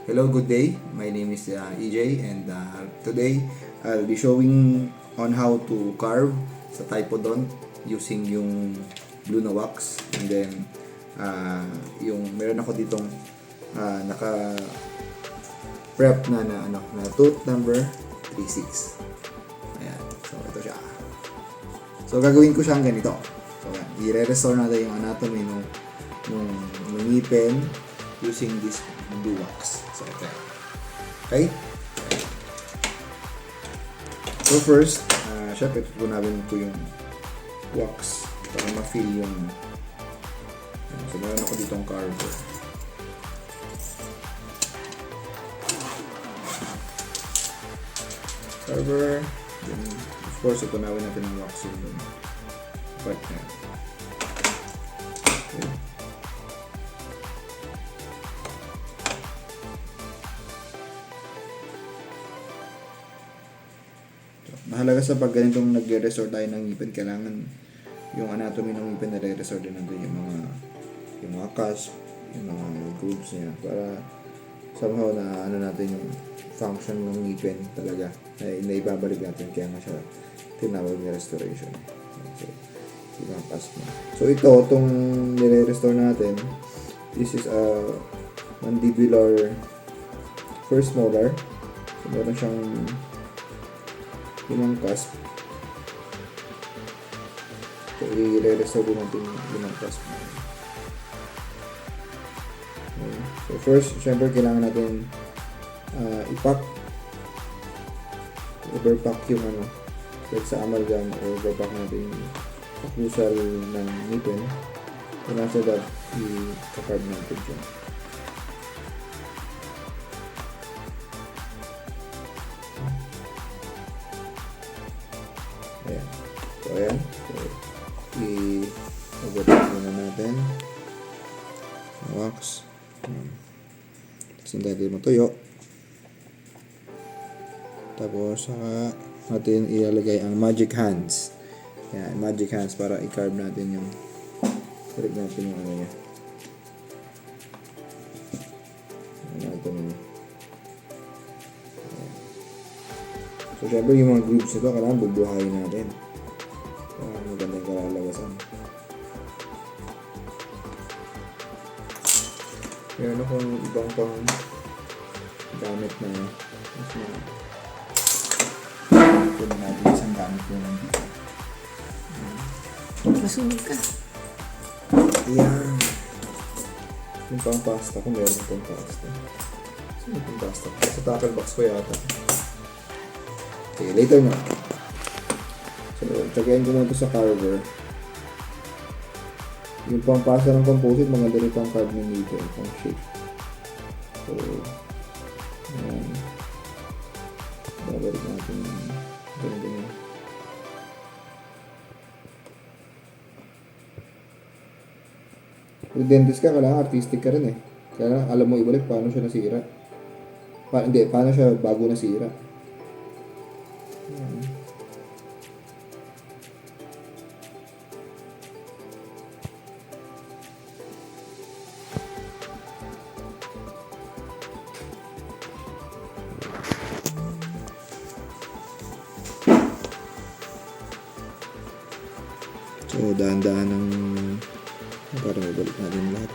Hello, good day. My name is EJ, and today I'll be showing on how to carve sa Typodon using yung blue na wax, and then yung meron ako ditong naka prep na tooth number 36. Ayan. So ito siya. So gagawin ko siyang ganito. So i-restore natin yung anatomy ng ngipin using this blue wax. So ito. Okay? So first, syempre tutunamin ko yung wax para ma-feel yung so meron ako ditong carver. Then of course tutunawin natin ang wax yung part na yan. Okay. Mahalaga sa pag ganitong nagre-restore tayo ng ngipin, kailangan yung anatomy ng ngipin nare-restore din natin yung mga cusp, yung mga grooves niya para somehow na natin yung function ng ngipin talaga na ibabalik natin, kaya nga siya tinawag na restoration. So, yung mga cusp mo. So itong nire-restore natin, this is a mandibular first molar. So meron siyang limang cusp. So, i-restore din natin yung limang cusp. Okay. So, first, syempre, kailangan natin ipack, overpack yung like sa amalgam, or overpack natin yung occlusal ng ngipin. And after that, i-carve natin siya. Ayan. So, ayan. So, i-overlap muna natin. Wax. Tapos hindi natin matuyo. Tapos, saka natin ilalagay ang magic hands. Ayan, magic hands para i-carve natin yung correct natin yung niya. Ayan natin yun. So, syempre yung mga grooves nito, kailangan bubuhayin natin. Maganda yung kalalabasan. Meron akong ibang pang gamit na ito na natin isang gamit ko lang dito. Masunog ka. Ayan. Yung pang pasta ko, meron yung pang pasta. Saan yung pang pasta ko? Sa tackle box ko yata. Okay, later na. So, tagayin ko muna sa carver. Yung pampasa ng composite, maganda rin pang carve ng dito, pang shape. So, ayan. Babalik natin yung ganyan. Kung dentist ka, kailangan artistic ka rin eh. Kaya alam mo ibalik paano siya nasira. Paano siya bago nasira. So, dahan-dahan ng para mabalik natin lahat.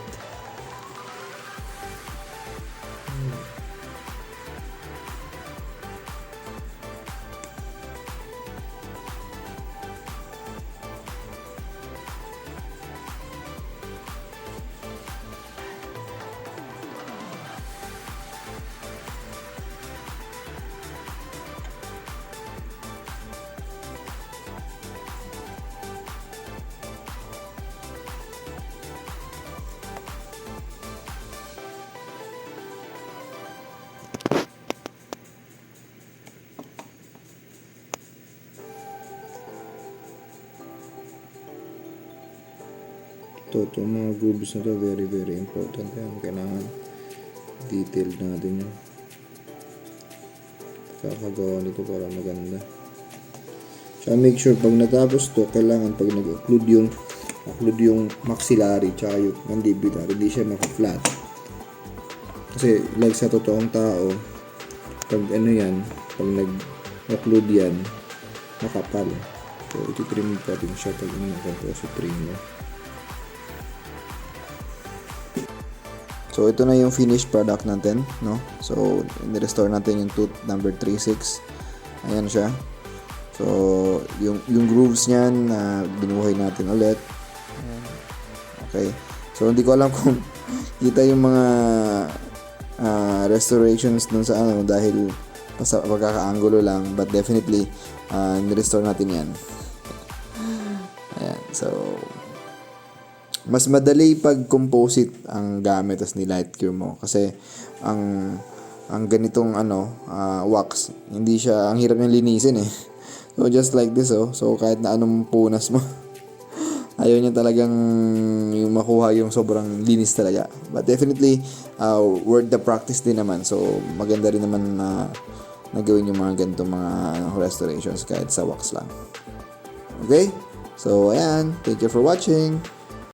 Itong mga grooves na to, very very important yan. Kailangan detailed natin yung kakagawa nito para maganda. So make sure pag natapos to, kailangan pag nag-occlude yung maxillary tsaka yung mandibular, hindi siya maka-flat. Kasi like sa totoong tao, pag ano yan, pag nag-occlude yan, makapal. So, iti-trim pa din siya pag ganito si trim mo. So, ito na yung finished product natin, no? So, ni-restore natin yung tooth number 36. Ayan siya. So, yung grooves niyan na binuhay natin ulit. Okay. So, hindi ko alam kung kita yung mga restorations dun sa ano dahil pagkakaangulo lang, but definitely ni-restore natin yan. Ayan. So, mas madali pag composite ang gamit as nilight cure mo kasi ang ganitong wax, hindi siya, ang hirap niyang linisin eh. So just like this so kahit na anong punas mo ayaw niya talagang yung makuha yung sobrang linis talaga, but definitely worth the practice din naman. So maganda rin naman na gawin yung mga ganitong mga restorations kahit sa wax lang. Okay, so ayan, thank you for watching.